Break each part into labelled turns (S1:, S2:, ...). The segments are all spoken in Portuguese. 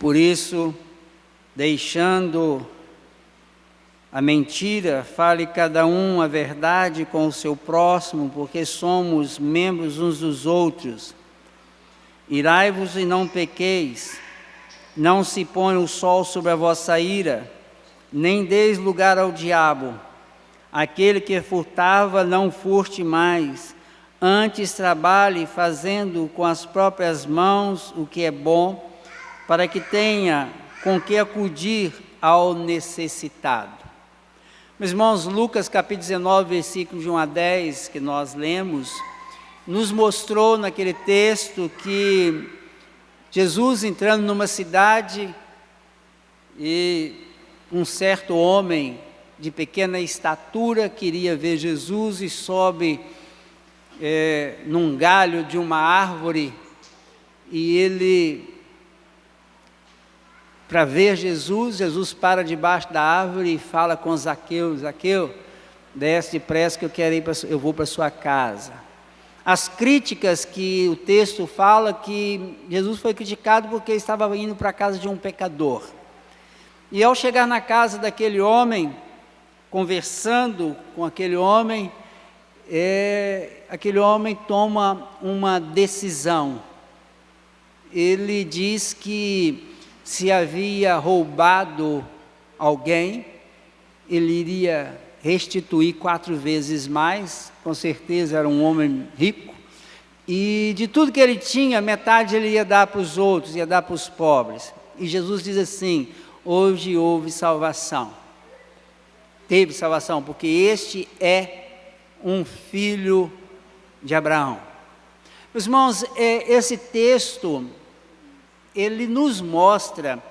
S1: Por isso, deixando a mentira, fale cada um a verdade com o seu próximo, porque somos membros uns dos outros. Irai-vos e não pequeis, não se ponha o sol sobre a vossa ira, nem deis lugar ao diabo. Aquele que furtava, não furte mais, antes trabalhe fazendo com as próprias mãos o que é bom, para que tenha com que acudir ao necessitado. Meus irmãos, Lucas capítulo 19, versículos de 1 a 10, que nós lemos, nos mostrou naquele texto que Jesus entrando numa cidade e um certo homem de pequena estatura queria ver Jesus e sobe num galho de uma árvore e ele, para ver Jesus, Jesus para debaixo da árvore e fala com Zaqueu: Zaqueu, desce depressa que eu vou para a sua casa. As críticas que o texto fala, que Jesus foi criticado porque estava indo para a casa de um pecador. E ao chegar na casa daquele homem, conversando com aquele homem toma uma decisão. Ele diz que se havia roubado alguém, ele iria restituir 4 vezes mais, com certeza era um homem rico, e de tudo que ele tinha, metade ele ia dar para os outros, ia dar para os pobres. E Jesus diz assim: hoje houve salvação. Teve salvação, porque este é um filho de Abraão. Meus irmãos, esse texto, ele nos mostra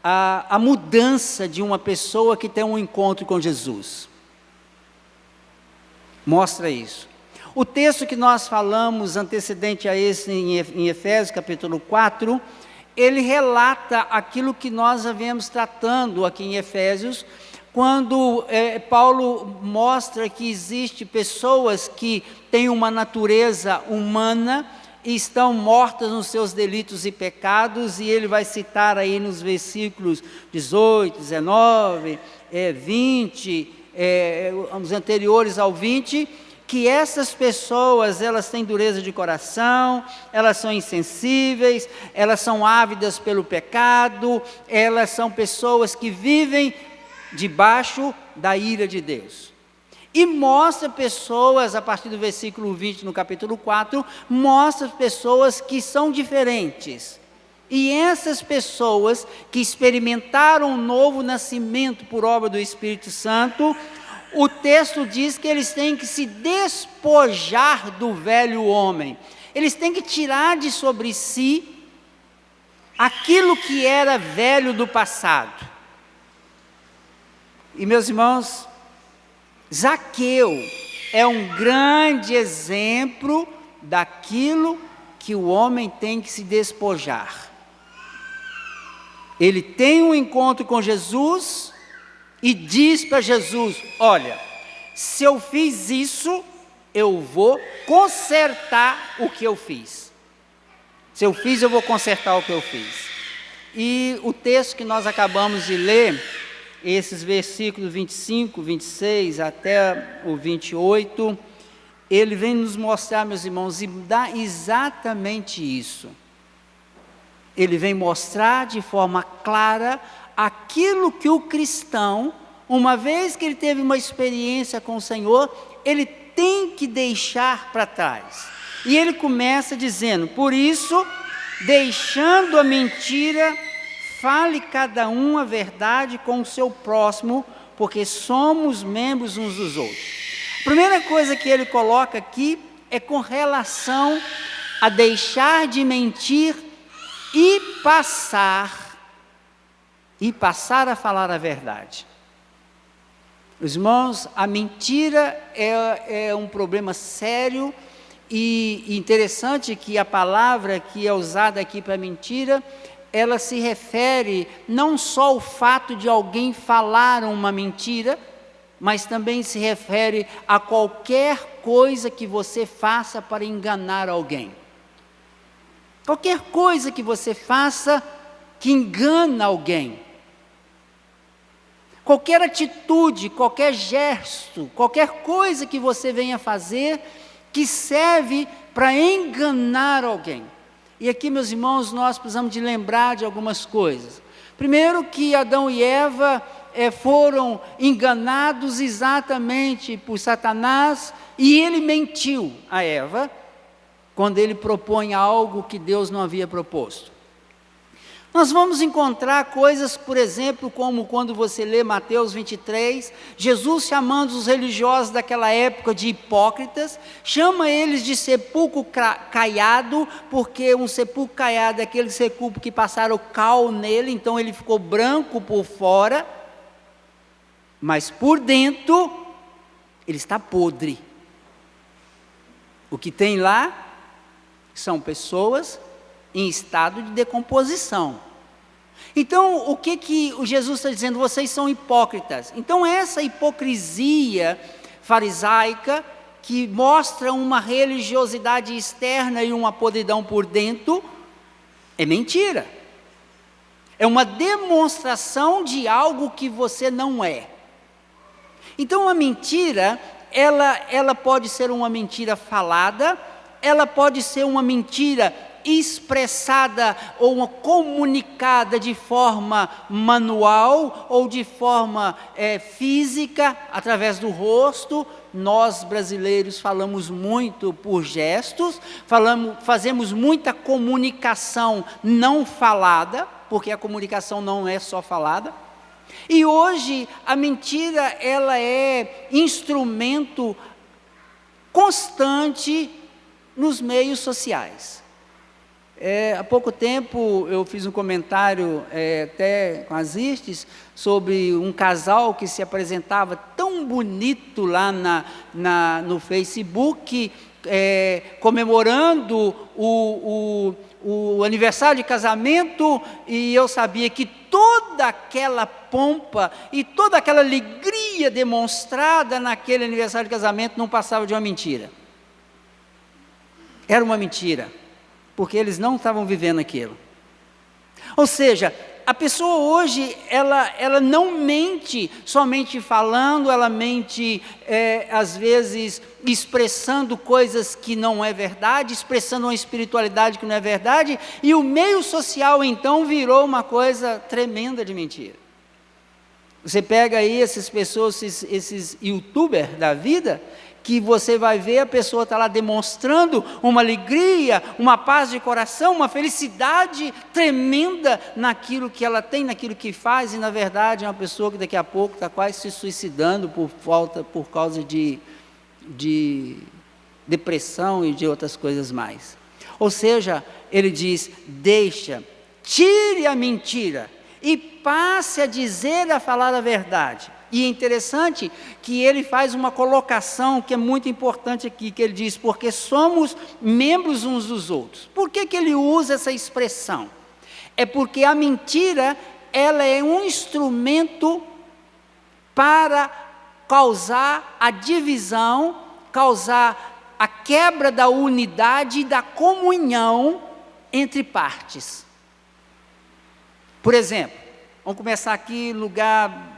S1: a mudança de uma pessoa que tem um encontro com Jesus. Mostra isso. O texto que nós falamos, antecedente a esse, em Efésios capítulo 4, ele relata aquilo que nós havíamos tratando aqui em Efésios, quando Paulo mostra que existe pessoas que têm uma natureza humana e estão mortas nos seus delitos e pecados, e ele vai citar aí nos versículos 18, 19, 20, os anteriores ao 20, que essas pessoas, elas têm dureza de coração, elas são insensíveis, elas são ávidas pelo pecado, elas são pessoas que vivem debaixo da ira de Deus. E mostra pessoas, a partir do versículo 20 no capítulo 4, mostra pessoas que são diferentes. E essas pessoas que experimentaram um novo nascimento por obra do Espírito Santo, o texto diz que eles têm que se despojar do velho homem. Eles têm que tirar de sobre si aquilo que era velho do passado. E meus irmãos, Zaqueu é um grande exemplo daquilo que o homem tem que se despojar. Ele tem um encontro com Jesus e diz para Jesus: olha, se eu fiz isso, eu vou consertar o que eu fiz. Se eu fiz, eu vou consertar o que eu fiz. E o texto que nós acabamos de ler, esses versículos 25, 26 até o 28, ele vem nos mostrar, meus irmãos, e dá exatamente isso. Ele vem mostrar de forma clara aquilo que o cristão, uma vez que ele teve uma experiência com o Senhor, ele tem que deixar para trás. E ele começa dizendo: por isso, deixando a mentira, fale cada um a verdade com o seu próximo, porque somos membros uns dos outros. A primeira coisa que ele coloca aqui é com relação a deixar de mentir e passar a falar a verdade. Os irmãos, a mentira é um problema sério, e interessante que a palavra que é usada aqui para mentira, ela se refere não só ao fato de alguém falar uma mentira, mas também se refere a qualquer coisa que você faça para enganar alguém. Qualquer coisa que você faça que engana alguém. Qualquer atitude, qualquer gesto, qualquer coisa que você venha fazer, que serve para enganar alguém. E aqui, meus irmãos, nós precisamos de lembrar de algumas coisas. Primeiro, que Adão e Eva foram enganados exatamente por Satanás, e ele mentiu a Eva, quando ele propõe algo que Deus não havia proposto. Nós vamos encontrar coisas, por exemplo, como quando você lê Mateus 23, Jesus chamando os religiosos daquela época de hipócritas, chama eles de sepulcro caiado, porque um sepulcro caiado é aquele sepulcro que passaram cal nele, então ele ficou branco por fora, mas por dentro ele está podre. O que tem lá são pessoas em estado de decomposição. Então, o que o Jesus está dizendo? Vocês são hipócritas. Então, essa hipocrisia farisaica, que mostra uma religiosidade externa e uma podridão por dentro, é mentira. É uma demonstração de algo que você não é. Então, a mentira, ela pode ser uma mentira falada, ela pode ser uma mentira expressada ou comunicada de forma manual ou de forma física, através do rosto. Nós brasileiros falamos muito por gestos, fazemos muita comunicação não falada, porque a comunicação não é só falada. E hoje a mentira, ela é instrumento constante nos meios sociais. Há pouco tempo eu fiz um comentário até com as Istes sobre um casal que se apresentava tão bonito lá no Facebook, comemorando o aniversário de casamento, e eu sabia que toda aquela pompa e toda aquela alegria demonstrada naquele aniversário de casamento não passava de uma mentira. Era uma mentira, porque eles não estavam vivendo aquilo. Ou seja, a pessoa hoje, ela não mente somente falando, ela mente às vezes expressando coisas que não é verdade, expressando uma espiritualidade que não é verdade, e o meio social então virou uma coisa tremenda de mentira. Você pega aí essas pessoas, esses youtubers da vida, que você vai ver, a pessoa está lá demonstrando uma alegria, uma paz de coração, uma felicidade tremenda naquilo que ela tem, naquilo que faz, e na verdade é uma pessoa que daqui a pouco está quase se suicidando por causa de depressão e de outras coisas mais. Ou seja, ele diz, tire a mentira e passe a falar a verdade. E é interessante que ele faz uma colocação que é muito importante aqui, que ele diz, porque somos membros uns dos outros. Por que ele usa essa expressão? É porque a mentira, ela é um instrumento para causar a divisão, causar a quebra da unidade e da comunhão entre partes. Por exemplo, vamos começar aqui, lugar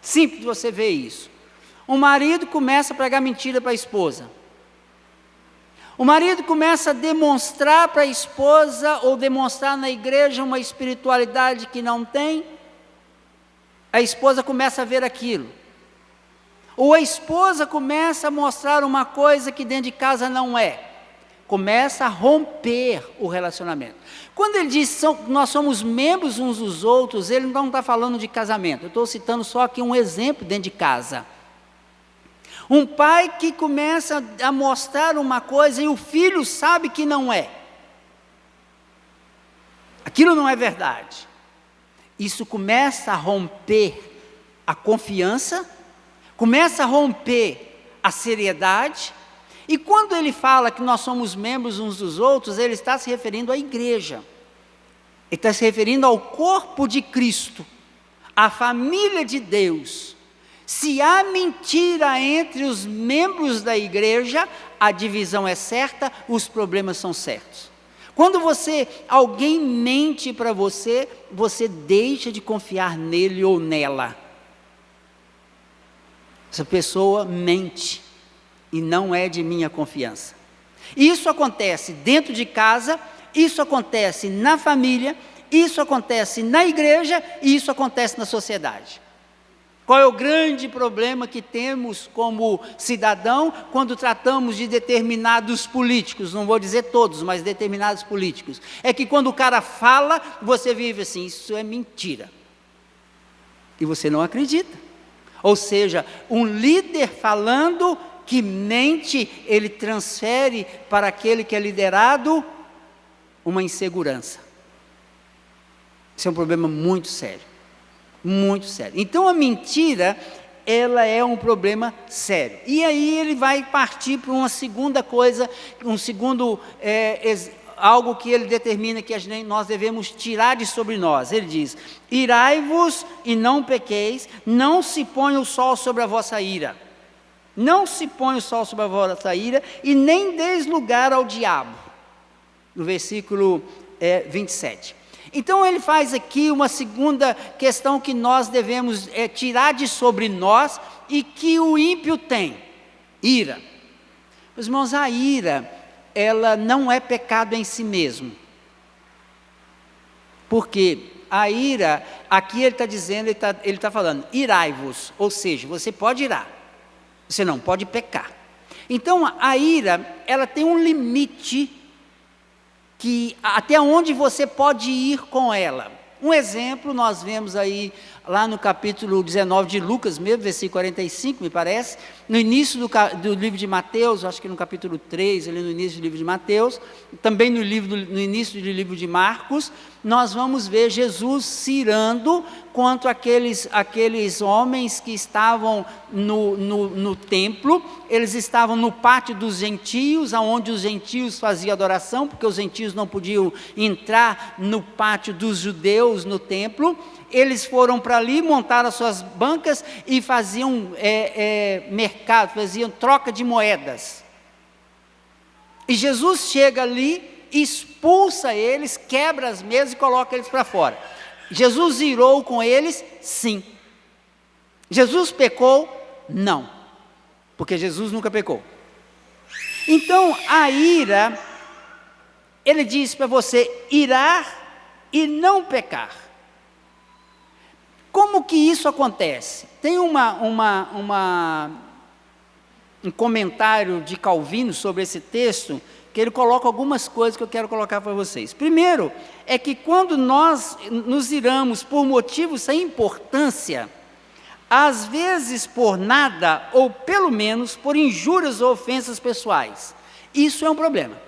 S1: simples de você ver isso. O marido começa a pregar mentira para a esposa. O marido começa a demonstrar para a esposa, ou demonstrar na igreja uma espiritualidade que não tem. A esposa começa a ver aquilo. Ou a esposa começa a mostrar uma coisa que dentro de casa não é. Começa a romper o relacionamento. Quando ele diz nós somos membros uns dos outros, ele não está falando de casamento. Eu estou citando só aqui um exemplo dentro de casa. Um pai que começa a mostrar uma coisa e o filho sabe que não é. Aquilo não é verdade. Isso começa a romper a confiança, começa a romper a seriedade. E quando ele fala que nós somos membros uns dos outros, ele está se referindo à igreja. Ele está se referindo ao corpo de Cristo, à família de Deus. Se há mentira entre os membros da igreja, a divisão é certa, os problemas são certos. Quando alguém mente para você, você deixa de confiar nele ou nela. Essa pessoa mente e não é de minha confiança. Isso acontece dentro de casa, isso acontece na família, isso acontece na igreja e isso acontece na sociedade. Qual é o grande problema que temos como cidadão quando tratamos de determinados políticos? Não vou dizer todos, mas determinados políticos. É que quando o cara fala, você vive assim, isso é mentira. E você não acredita. Ou seja, um líder falando que mente, ele transfere para aquele que é liderado uma insegurança. Isso é um problema muito sério. Muito sério. Então a mentira, ela é um problema sério. E aí ele vai partir para uma segunda coisa, algo que ele determina que nós devemos tirar de sobre nós. Ele diz: irai-vos e não pequeis, não se ponha o sol sobre a vossa ira. Não se põe o sol sobre a vossa ira, e nem deis lugar ao diabo. No versículo 27. Então ele faz aqui uma segunda questão que nós devemos tirar de sobre nós e que o ímpio tem: ira. Meus irmãos, a ira, ela não é pecado em si mesmo. Porque a ira, aqui ele está dizendo, ele está falando, irai-vos, ou seja, você pode irar, você não pode pecar. Então a ira, ela tem um limite, que até onde você pode ir com ela. Um exemplo nós vemos aí, lá no capítulo 19 de Lucas mesmo, versículo 45, me parece, no início do livro de Mateus, acho que no capítulo 3, ali no início do livro de Mateus, também no início do livro de Marcos, nós vamos ver Jesus se irando contra aqueles homens que estavam no templo. Eles estavam no pátio dos gentios, onde os gentios faziam adoração, porque os gentios não podiam entrar no pátio dos judeus, no templo. Eles foram para ali, montaram as suas bancas e faziam mercado, faziam troca de moedas. E Jesus chega ali, expulsa eles, quebra as mesas e coloca eles para fora. Jesus irou com eles? Sim. Jesus pecou? Não, porque Jesus nunca pecou. Então a ira, ele diz para você irar e não pecar. Como que isso acontece? Tem um comentário de Calvino sobre esse texto, que ele coloca algumas coisas que eu quero colocar para vocês. Primeiro, é que quando nós nos iramos por motivos sem importância, às vezes por nada, ou pelo menos por injúrias ou ofensas pessoais, isso é um problema.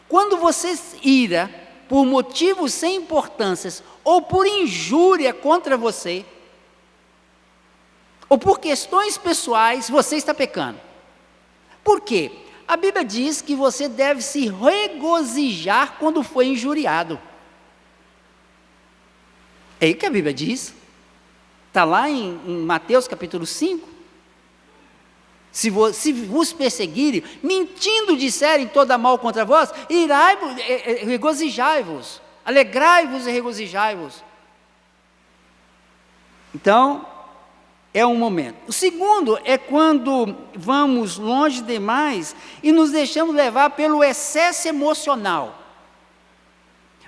S1: Quando você se ira por motivos sem importâncias, ou por injúria contra você, ou por questões pessoais, você está pecando. Por quê? A Bíblia diz que você deve se regozijar quando foi injuriado. É aí que a Bíblia diz. Está lá em Mateus capítulo 5. Se vos perseguirem, mentindo disserem toda mal contra vós, regozijai-vos, alegrai-vos e regozijai-vos. Então, é um momento. O segundo é quando vamos longe demais e nos deixamos levar pelo excesso emocional.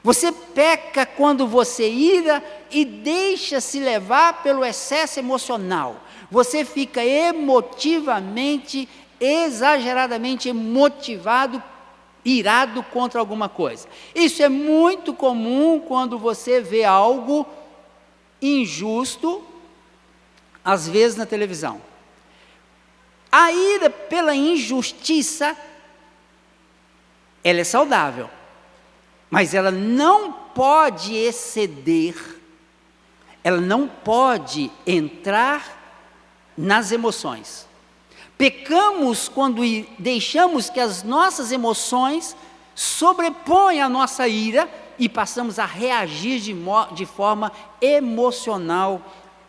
S1: Você peca quando você ira e deixa-se levar pelo excesso emocional. Você fica emotivamente, exageradamente motivado, irado contra alguma coisa. Isso é muito comum quando você vê algo injusto, às vezes na televisão. A ira pela injustiça, ela é saudável, mas ela não pode exceder, ela não pode entrar nas emoções. Pecamos quando deixamos que as nossas emoções sobrepõem a nossa ira e passamos a reagir de forma emocional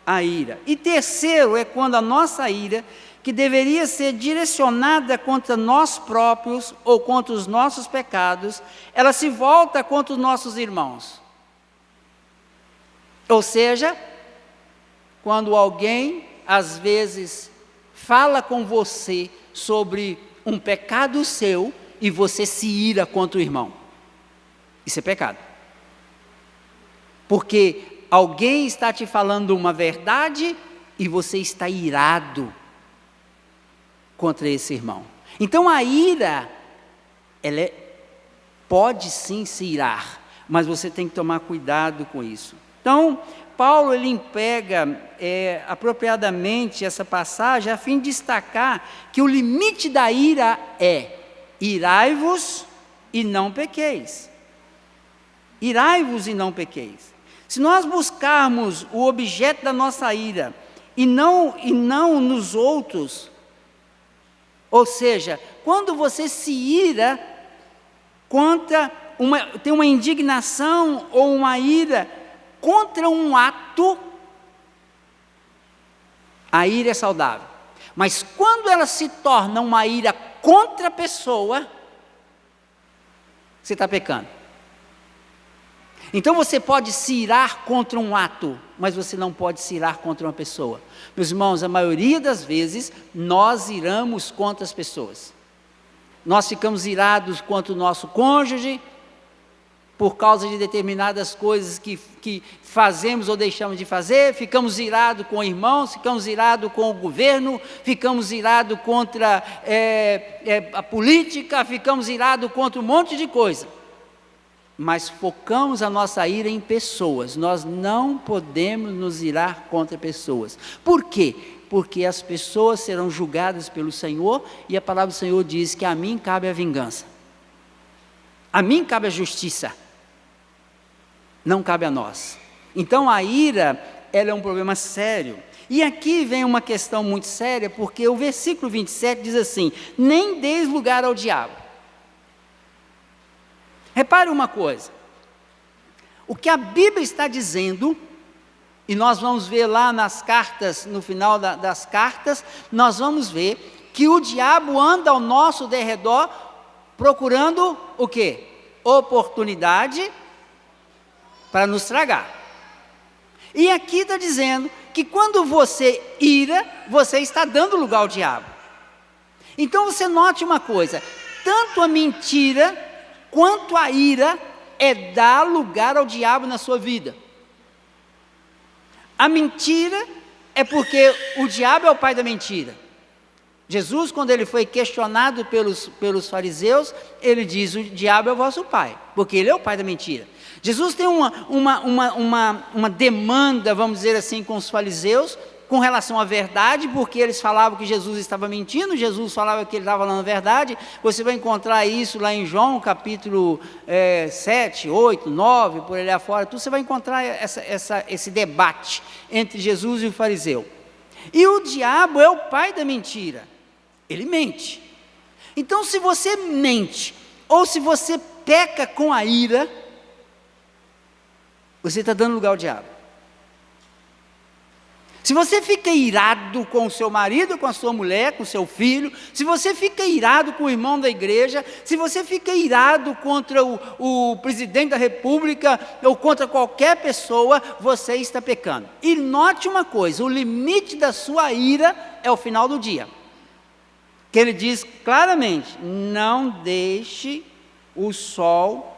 S1: à ira. E terceiro é quando a nossa ira que deveria ser direcionada contra nós próprios ou contra os nossos pecados, ela se volta contra os nossos irmãos. Ou seja, quando alguém, às vezes, fala com você sobre um pecado seu e você se ira contra o irmão, isso é pecado. Porque alguém está te falando uma verdade e você está irado contra esse irmão. Então a ira, pode sim se irar, mas você tem que tomar cuidado com isso. Então, Paulo ele emprega apropriadamente essa passagem a fim de destacar que o limite da ira é: irai-vos e não pequeis. Irai-vos e não pequeis. Se nós buscarmos o objeto da nossa ira e não nos outros, ou seja, quando você se ira tem uma indignação ou uma ira contra um ato, a ira é saudável. Mas quando ela se torna uma ira contra a pessoa, você está pecando. Então você pode se irar contra um ato, mas você não pode se irar contra uma pessoa. Meus irmãos, a maioria das vezes, nós iramos contra as pessoas. Nós ficamos irados contra o nosso cônjuge, por causa de determinadas coisas que fazemos ou deixamos de fazer, ficamos irados com irmãos, ficamos irados com o governo, ficamos irados contra a política, ficamos irados contra um monte de coisa. Mas focamos a nossa ira em pessoas. Nós não podemos nos irar contra pessoas. Por quê? Porque as pessoas serão julgadas pelo Senhor, e a palavra do Senhor diz que a mim cabe a vingança. A mim cabe a justiça. Não cabe a nós. Então a ira, ela é um problema sério. E aqui vem uma questão muito séria, porque o versículo 27 diz assim: nem deis lugar ao diabo. Repare uma coisa, o que a Bíblia está dizendo, e nós vamos ver lá nas cartas, no final das cartas, nós vamos ver que o diabo anda ao nosso derredor, procurando o quê? Oportunidade para nos tragar. E aqui está dizendo que quando você ira, você está dando lugar ao diabo. Então você note uma coisa, tanto a mentira quanto a ira é dar lugar ao diabo na sua vida. A mentira é porque o diabo é o pai da mentira. Jesus, quando ele foi questionado pelos fariseus, ele diz: o diabo é o vosso pai, porque ele é o pai da mentira. Jesus tem uma demanda, vamos dizer assim, com os fariseus, com relação à verdade, porque eles falavam que Jesus estava mentindo, Jesus falava que ele estava falando a verdade. Você vai encontrar isso lá em João, capítulo 7, 8, 9, por ali afora, tudo você vai encontrar esse debate entre Jesus e o fariseu. E o diabo é o pai da mentira, ele mente. Então, se você mente, ou se você peca com a ira, você está dando lugar ao diabo. Se você fica irado com o seu marido, com a sua mulher, com o seu filho, se você fica irado com o irmão da igreja, se você fica irado contra o presidente da república, ou contra qualquer pessoa, você está pecando. E note uma coisa, o limite da sua ira é o final do dia. Que ele diz claramente: não deixe o sol,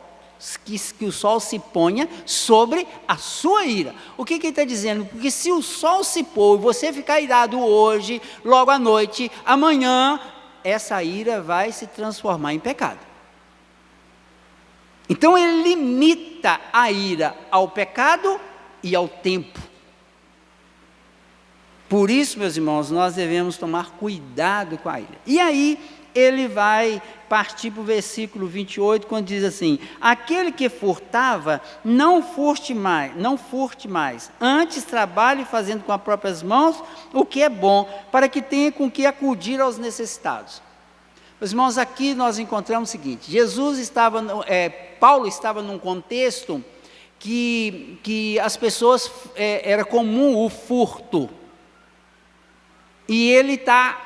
S1: que o sol se ponha sobre a sua ira. O que ele está dizendo? Porque se o sol se pôr e você ficar irado hoje, logo à noite, amanhã, essa ira vai se transformar em pecado. Então ele limita a ira ao pecado e ao tempo. Por isso, meus irmãos, nós devemos tomar cuidado com a ira. E aí ele vai partir para o versículo 28, quando diz assim: aquele que furtava, não furte mais, antes trabalhe fazendo com as próprias mãos o que é bom, para que tenha com que acudir aos necessitados. Meus irmãos, aqui nós encontramos o seguinte: Paulo estava num contexto que as pessoas, era comum o furto, e ele está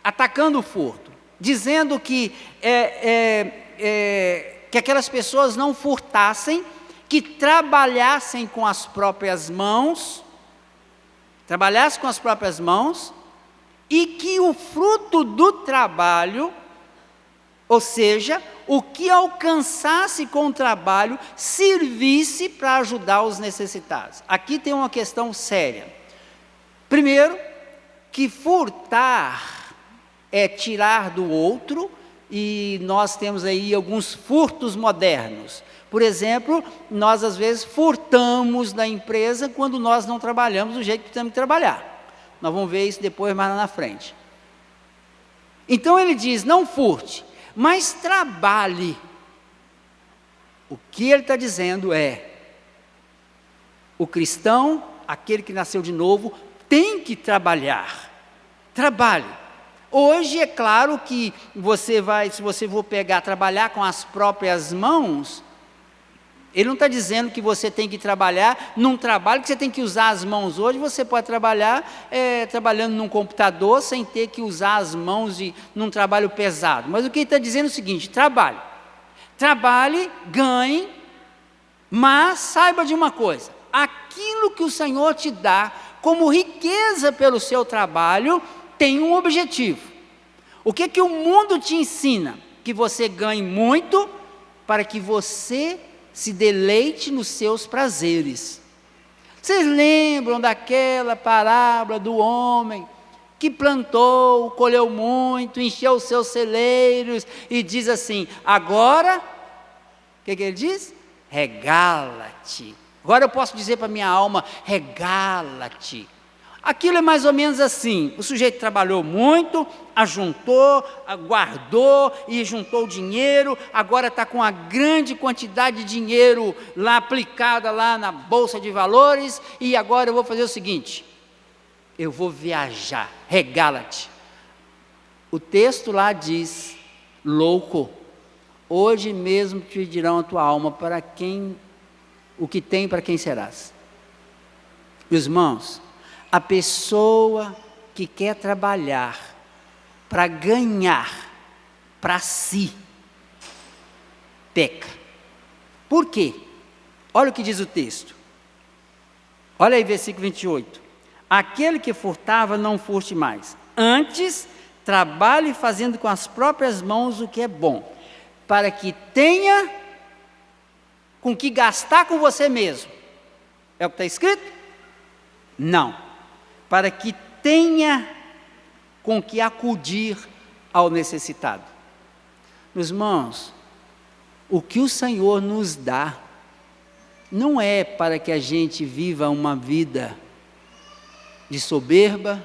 S1: atacando o furto, dizendo que aquelas pessoas não furtassem, que trabalhassem com as próprias mãos, e que o fruto do trabalho, ou seja, o que alcançasse com o trabalho, servisse para ajudar os necessitados. Aqui tem uma questão séria. Primeiro, que furtar é tirar do outro, e nós temos aí alguns furtos modernos. Por exemplo, nós às vezes furtamos da empresa quando nós não trabalhamos do jeito que temos que trabalhar. Nós vamos ver isso depois mais lá na frente. Então ele diz, não furte, mas trabalhe. O que ele está dizendo é, o cristão, aquele que nasceu de novo, tem que trabalhar. Trabalhe. Hoje é claro que se você for trabalhar com as próprias mãos, ele não está dizendo que você tem que trabalhar num trabalho que você tem que usar as mãos. Hoje você pode trabalhar trabalhando num computador sem ter que usar as mãos num trabalho pesado. Mas o que ele está dizendo é o seguinte, trabalhe, ganhe, mas saiba de uma coisa, aquilo que o Senhor te dá como riqueza pelo seu trabalho, tem um objetivo. O que o mundo te ensina? Que você ganhe muito para que você se deleite nos seus prazeres. Vocês lembram daquela parábola do homem que plantou, colheu muito, encheu os seus celeiros e diz assim, agora, o que ele diz? Regala-te. Agora eu posso dizer para minha alma, regala-te. Aquilo é mais ou menos assim, o sujeito trabalhou muito, ajuntou, guardou e juntou dinheiro, agora está com uma grande quantidade de dinheiro lá aplicada lá na Bolsa de Valores, e agora eu vou fazer o seguinte, eu vou viajar, regala-te. O texto lá diz, louco, hoje mesmo te dirão a tua alma, para quem, o que tem para quem serás. Meus irmãos, a pessoa que quer trabalhar para ganhar para si, peca. Por quê? Olha o que diz o texto. Olha aí, versículo 28. Aquele que furtava, não furte mais. Antes, trabalhe fazendo com as próprias mãos o que é bom, para que tenha com que gastar com você mesmo. É o que está escrito? Não. Para que tenha com que acudir ao necessitado. Meus irmãos, o que o Senhor nos dá, não é para que a gente viva uma vida de soberba,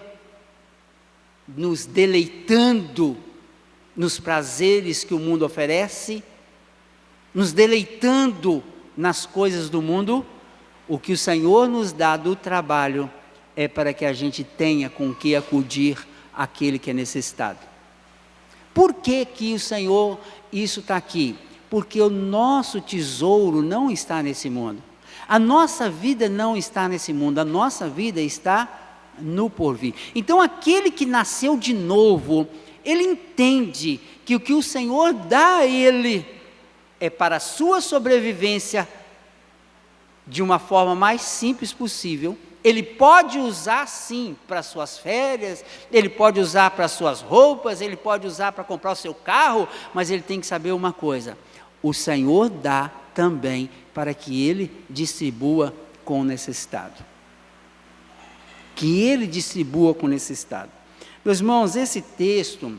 S1: nos deleitando nos prazeres que o mundo oferece, nos deleitando nas coisas do mundo. O que o Senhor nos dá do trabalho é para que a gente tenha com que acudir àquele que é necessitado. Por que o Senhor, isso está aqui? Porque o nosso tesouro não está nesse mundo. A nossa vida não está nesse mundo, a nossa vida está no porvir. Então aquele que nasceu de novo, ele entende que o que o Senhor dá a ele é para a sua sobrevivência de uma forma mais simples possível. Ele pode usar sim para suas férias, ele pode usar para suas roupas, ele pode usar para comprar o seu carro, mas ele tem que saber uma coisa, o Senhor dá também para que ele distribua com o necessitado. Que ele distribua com o necessitado. Meus irmãos, esse texto,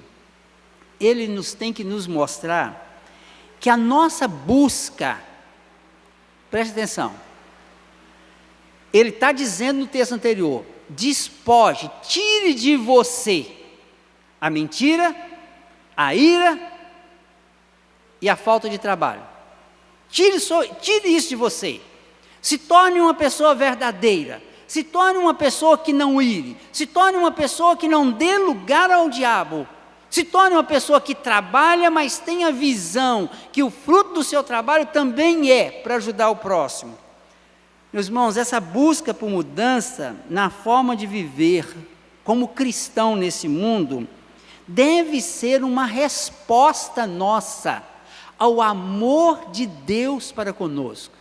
S1: ele tem que nos mostrar que a nossa busca, preste atenção, ele está dizendo no texto anterior, despoje, tire de você a mentira, a ira e a falta de trabalho. Tire isso de você. Se torne uma pessoa verdadeira. Se torne uma pessoa que não ire. Se torne uma pessoa que não dê lugar ao diabo. Se torne uma pessoa que trabalha, mas tenha visão que o fruto do seu trabalho também é para ajudar o próximo. Meus irmãos, essa busca por mudança na forma de viver como cristão nesse mundo, deve ser uma resposta nossa ao amor de Deus para conosco.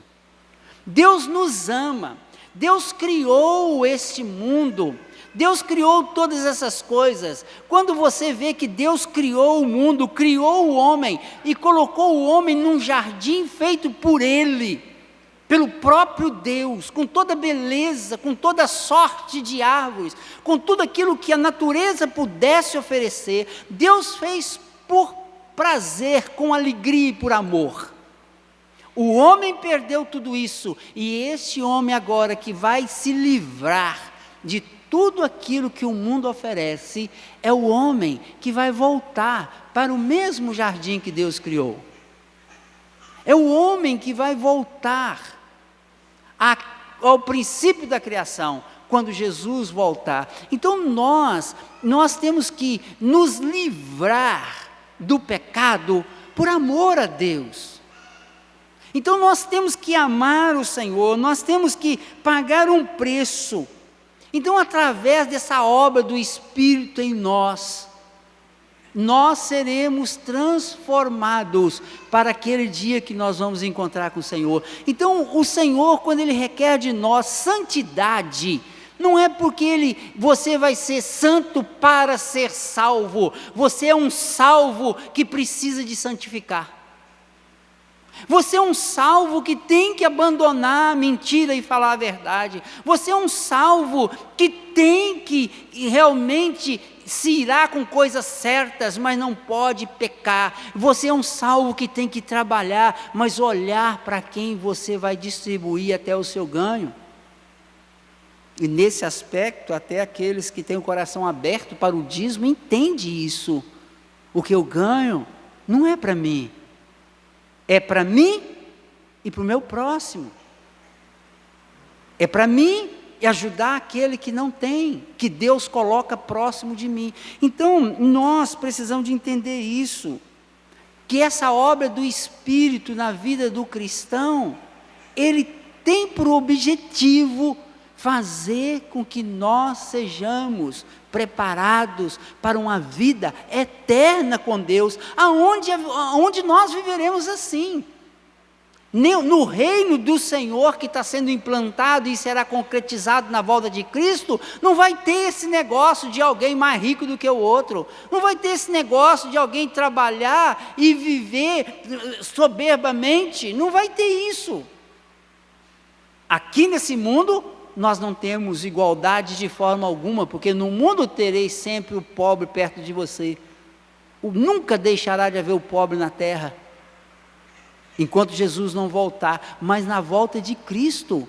S1: Deus nos ama, Deus criou este mundo, Deus criou todas essas coisas. Quando você vê que Deus criou o mundo, criou o homem e colocou o homem num jardim feito por Ele, pelo próprio Deus, com toda beleza, com toda sorte de árvores, com tudo aquilo que a natureza pudesse oferecer, Deus fez por prazer, com alegria e por amor. O homem perdeu tudo isso, e esse homem agora que vai se livrar de tudo aquilo que o mundo oferece, é o homem que vai voltar para o mesmo jardim que Deus criou. É o homem que vai voltar ao princípio da criação, quando Jesus voltar. Então nós temos que nos livrar do pecado por amor a Deus. Então nós temos que amar o Senhor, nós temos que pagar um preço. Então, através dessa obra do Espírito em nós seremos transformados para aquele dia que nós vamos encontrar com o Senhor. Então, o Senhor, quando Ele requer de nós santidade, não é porque você vai ser santo para ser salvo, você é um salvo que precisa de santificar. Você é um salvo que tem que abandonar a mentira e falar a verdade. Você é um salvo que tem que realmente se irá com coisas certas, mas não pode pecar. Você é um salvo que tem que trabalhar, mas olhar para quem você vai distribuir até o seu ganho. E nesse aspecto, até aqueles que têm o coração aberto para o dízimo, entendem isso. O que eu ganho não é para mim. É para mim e para o meu próximo. É para mim e ajudar aquele que não tem, que Deus coloca próximo de mim. Então, nós precisamos de entender isso, que essa obra do Espírito na vida do cristão, ele tem por objetivo fazer com que nós sejamos preparados para uma vida eterna com Deus, aonde nós viveremos assim. No reino do Senhor que está sendo implantado e será concretizado na volta de Cristo, não vai ter esse negócio de alguém mais rico do que o outro, não vai ter esse negócio de alguém trabalhar e viver soberbamente, não vai ter isso. Aqui nesse mundo, nós não temos igualdade de forma alguma, porque no mundo tereis sempre o pobre perto de você. Nunca deixará de haver o pobre na terra, enquanto Jesus não voltar. Mas na volta de Cristo,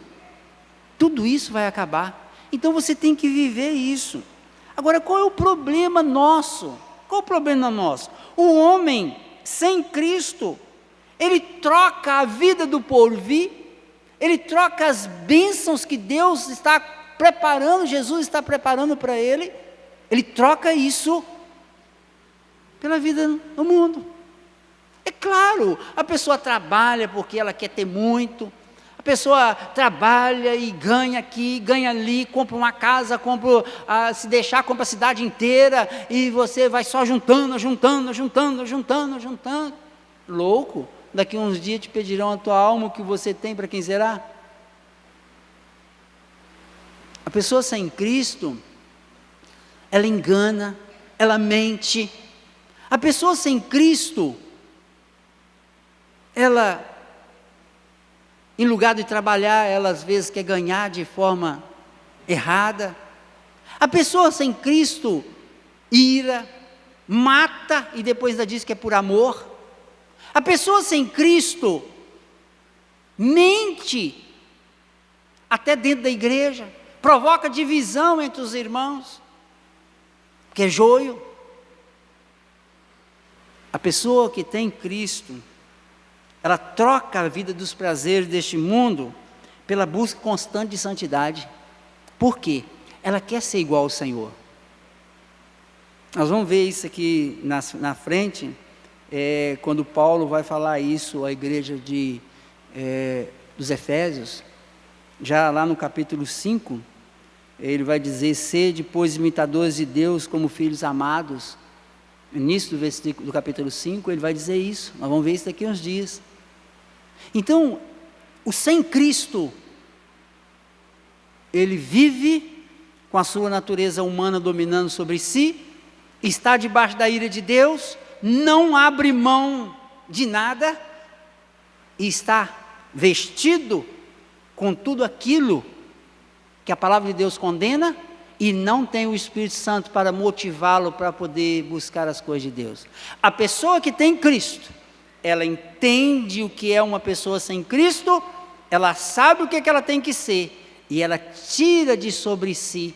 S1: tudo isso vai acabar. Então você tem que viver isso. Agora, qual é o problema nosso? Qual o problema nosso? O homem sem Cristo, ele troca a vida do porvir, ele troca as bênçãos que Deus está preparando, Jesus está preparando para ele troca isso pela vida no mundo. É claro, a pessoa trabalha porque ela quer ter muito, a pessoa trabalha e ganha aqui, ganha ali, compra uma casa, se deixar, compra a cidade inteira, e você vai só juntando. Louco. Daqui a uns dias te pedirão a tua alma, o que você tem, para quem será? A pessoa sem Cristo, ela engana, ela mente. A pessoa sem Cristo, ela, em lugar de trabalhar, ela às vezes quer ganhar de forma errada. A pessoa sem Cristo ira, mata e depois ainda diz que é por amor. A pessoa sem Cristo mente, até dentro da igreja, provoca divisão entre os irmãos, que é joio. A pessoa que tem Cristo, ela troca a vida dos prazeres deste mundo pela busca constante de santidade. Por quê? Ela quer ser igual ao Senhor. Nós vamos ver isso aqui na frente, quando Paulo vai falar isso à igreja dos Efésios, já lá no capítulo 5, ele vai dizer: sede, pois, imitadores de Deus como filhos amados, No início do capítulo 5, ele vai dizer isso. Nós vamos ver isso daqui a uns dias. Então, o sem Cristo, ele vive com a sua natureza humana dominando sobre si, está debaixo da ira de Deus, não abre mão de nada, e está vestido com tudo aquilo que a palavra de Deus condena, e não tem o Espírito Santo para motivá-lo para poder buscar as coisas de Deus. A pessoa que tem Cristo, ela entende o que é uma pessoa sem Cristo, ela sabe o que ela tem que ser, e ela tira de sobre si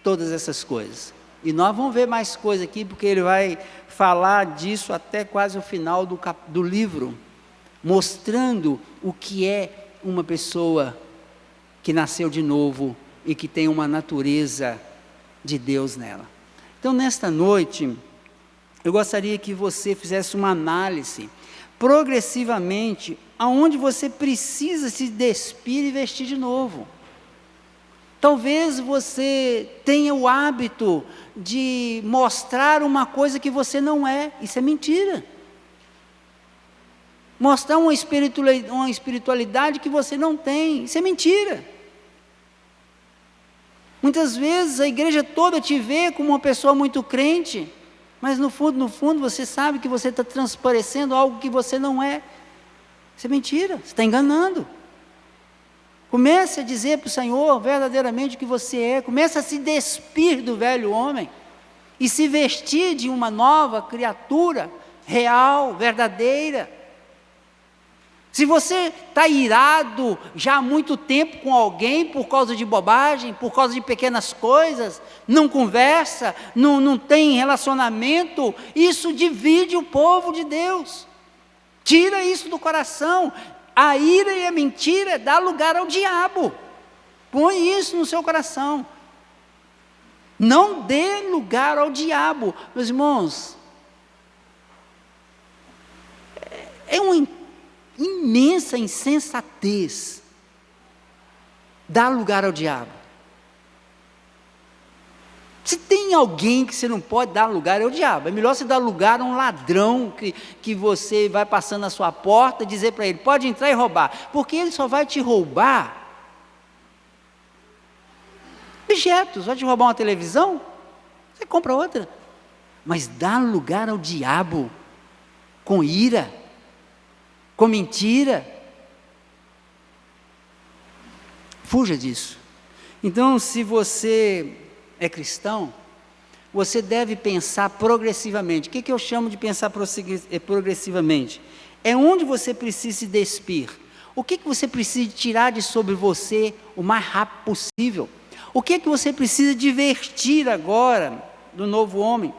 S1: todas essas coisas. E nós vamos ver mais coisas aqui, porque ele vai falar disso até quase o final do livro, mostrando o que é uma pessoa que nasceu de novo e que tem uma natureza de Deus nela. Então, nesta noite, eu gostaria que você fizesse uma análise, progressivamente, aonde você precisa se despir e vestir de novo. Talvez você tenha o hábito de mostrar uma coisa que você não é, isso é mentira. Mostrar uma espiritualidade que você não tem, isso é mentira. Muitas vezes a igreja toda te vê como uma pessoa muito crente, mas no fundo você sabe que você está transparecendo algo que você não é. Isso é mentira, você está enganando. Comece a dizer para o Senhor verdadeiramente o que você é, comece a se despir do velho homem, e se vestir de uma nova criatura, real, verdadeira. Se você está irado já há muito tempo com alguém por causa de bobagem, por causa de pequenas coisas, não conversa, não tem relacionamento, isso divide o povo de Deus. Tira isso do coração. A ira e a mentira dá lugar ao diabo. Põe isso no seu coração. Não dê lugar ao diabo. Meus irmãos, é uma imensa insensatez dar lugar ao diabo. Se tem alguém que você não pode dar lugar, é o diabo. É melhor você dar lugar a um ladrão que você vai passando na sua porta e dizer para ele, pode entrar e roubar, porque ele só vai te roubar objetos. Vai te roubar uma televisão, você compra outra. Mas dar lugar ao diabo com ira, com mentira, fuja disso. Então, se você é cristão, você deve pensar progressivamente. O que eu chamo de pensar progressivamente? É onde você precisa se despir. O que você precisa tirar de sobre você o mais rápido possível? O que você precisa divertir agora do novo homem?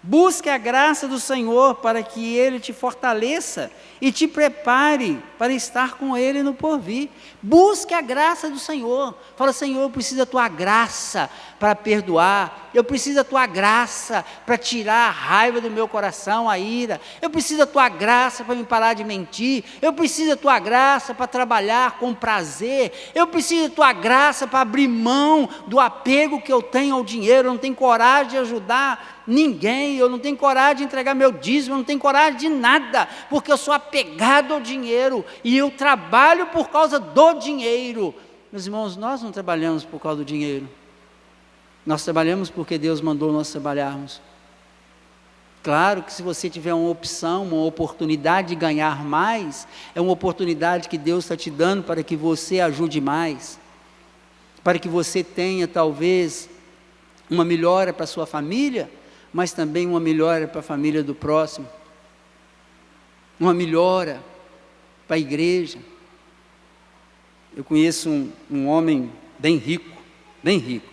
S1: Busque a graça do Senhor para que Ele te fortaleça e te prepare para estar com Ele no porvir. Busque a graça do Senhor. Fala, Senhor, eu preciso da Tua graça para perdoar. Eu preciso da Tua graça para tirar a raiva do meu coração, a ira. Eu preciso da Tua graça para me parar de mentir. Eu preciso da Tua graça para trabalhar com prazer. Eu preciso da Tua graça para abrir mão do apego que eu tenho ao dinheiro. Eu não tenho coragem de ajudar ninguém, eu não tenho coragem de entregar meu dízimo, eu não tenho coragem de nada, porque eu sou apegado ao dinheiro, e eu trabalho por causa do dinheiro. Meus irmãos, nós não trabalhamos por causa do dinheiro, nós trabalhamos porque Deus mandou nós trabalharmos. Claro que se você tiver uma opção, uma oportunidade de ganhar mais, é uma oportunidade que Deus está te dando para que você ajude mais, para que você tenha talvez uma melhora para a sua família, mas também uma melhora para a família do próximo, uma melhora para a igreja. Eu conheço um homem bem rico, bem rico.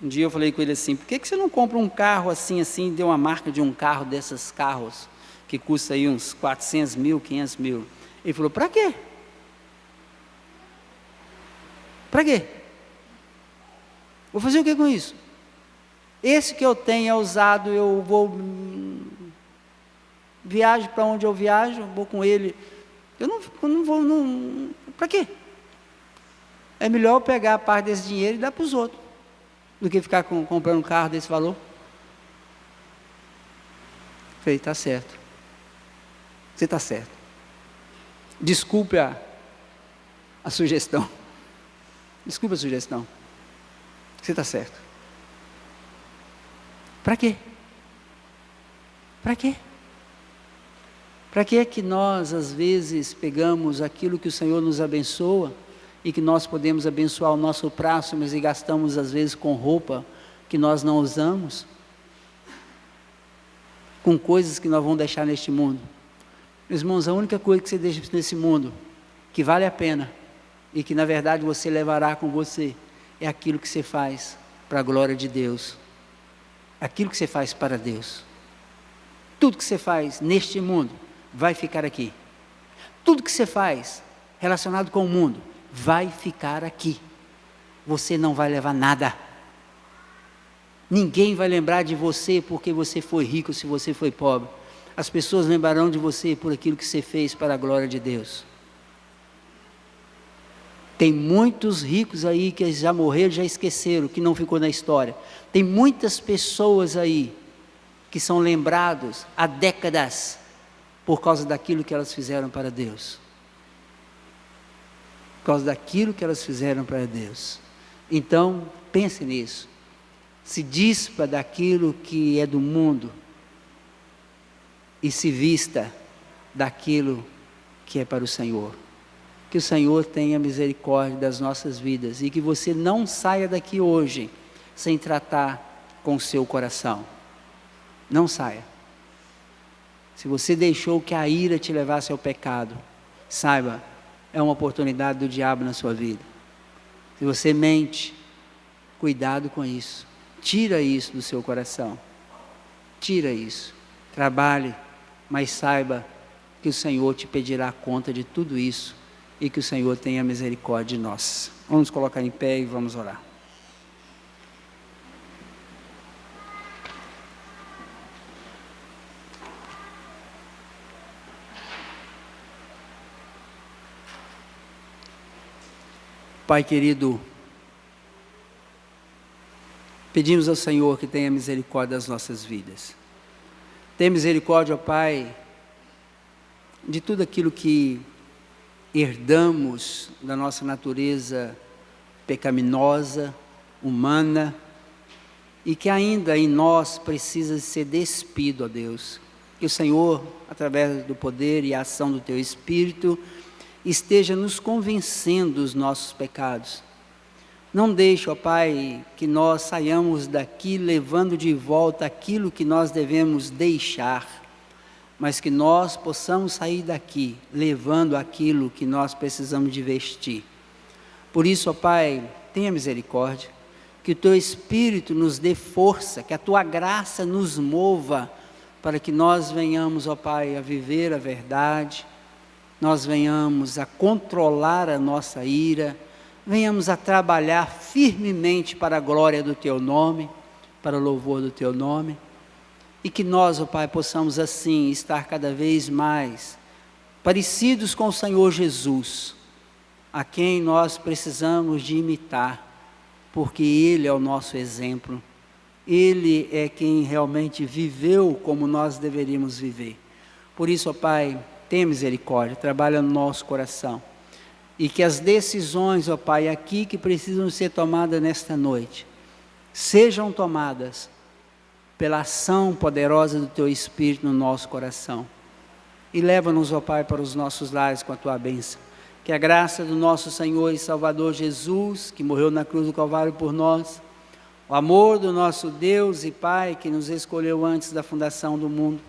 S1: Um dia eu falei com ele assim, por que você não compra um carro assim, deu uma marca de um carro desses carros, que custa aí uns 400 mil, 500 mil. Ele falou, para quê? Para quê? Vou fazer o que com isso? Esse que eu tenho é usado, eu vou, viajo para onde eu viajo, vou com ele, eu não vou, para quê? É melhor eu pegar a parte desse dinheiro e dar para os outros, do que ficar comprando um carro desse valor. Falei, está certo. Você está certo. Desculpe a sugestão. Desculpe a sugestão. Você está certo. Para quê? Para quê? Para que é que nós, às vezes, pegamos aquilo que o Senhor nos abençoa e que nós podemos abençoar o nosso próximo e gastamos, às vezes, com roupa que nós não usamos? Com coisas que nós vamos deixar neste mundo. Meus irmãos, a única coisa que você deixa nesse mundo, que vale a pena, e que na verdade você levará com você, é aquilo que você faz para a glória de Deus. Aquilo que você faz para Deus. Tudo que você faz neste mundo vai ficar aqui. Tudo que você faz relacionado com o mundo vai ficar aqui. Você não vai levar nada. Ninguém vai lembrar de você porque você foi rico, se você foi pobre. As pessoas lembrarão de você por aquilo que você fez para a glória de Deus. Tem muitos ricos aí que já morreram, já esqueceram, que não ficou na história. Tem muitas pessoas aí que são lembrados há décadas por causa daquilo que elas fizeram para Deus. Por causa daquilo que elas fizeram para Deus. Então, pense nisso. Se dispa daquilo que é do mundo e se vista daquilo que é para o Senhor. Que o Senhor tenha misericórdia das nossas vidas e que você não saia daqui hoje sem tratar com o seu coração. Não saia. Se você deixou que a ira te levasse ao pecado, saiba, é uma oportunidade do diabo na sua vida. Se você mente, cuidado com isso. Tira isso do seu coração. Tira isso. Trabalhe, mas saiba que o Senhor te pedirá conta de tudo isso e que o Senhor tenha misericórdia de nós. Vamos nos colocar em pé e vamos orar. Pai querido, pedimos ao Senhor que tenha misericórdia das nossas vidas. Tenha misericórdia, ó Pai, de tudo aquilo que herdamos da nossa natureza pecaminosa, humana, e que ainda em nós precisa ser despido, ó Deus. Que o Senhor, através do poder e a ação do Teu Espírito, esteja nos convencendo dos nossos pecados. Não deixe, ó Pai, que nós saiamos daqui levando de volta aquilo que nós devemos deixar, mas que nós possamos sair daqui levando aquilo que nós precisamos de vestir. Por isso, ó Pai, tenha misericórdia, que o Teu Espírito nos dê força, que a Tua graça nos mova, para que nós venhamos, ó Pai, a viver a verdade, nós venhamos a controlar a nossa ira, venhamos a trabalhar firmemente para a glória do Teu nome, para o louvor do Teu nome, e que nós, ó Pai, possamos assim estar cada vez mais parecidos com o Senhor Jesus, a quem nós precisamos de imitar, porque Ele é o nosso exemplo, Ele é quem realmente viveu como nós deveríamos viver. Por isso, ó Pai, tenha misericórdia, trabalha no nosso coração. E que as decisões, ó Pai, aqui que precisam ser tomadas nesta noite, sejam tomadas pela ação poderosa do Teu Espírito no nosso coração. E leva-nos, ó Pai, para os nossos lares com a Tua bênção. Que a graça do nosso Senhor e Salvador Jesus, que morreu na cruz do Calvário por nós, o amor do nosso Deus e Pai, que nos escolheu antes da fundação do mundo,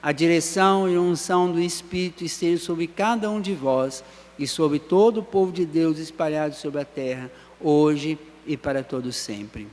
S1: a direção e a unção do Espírito esteja sobre cada um de vós e sobre todo o povo de Deus espalhado sobre a terra, hoje e para todo sempre.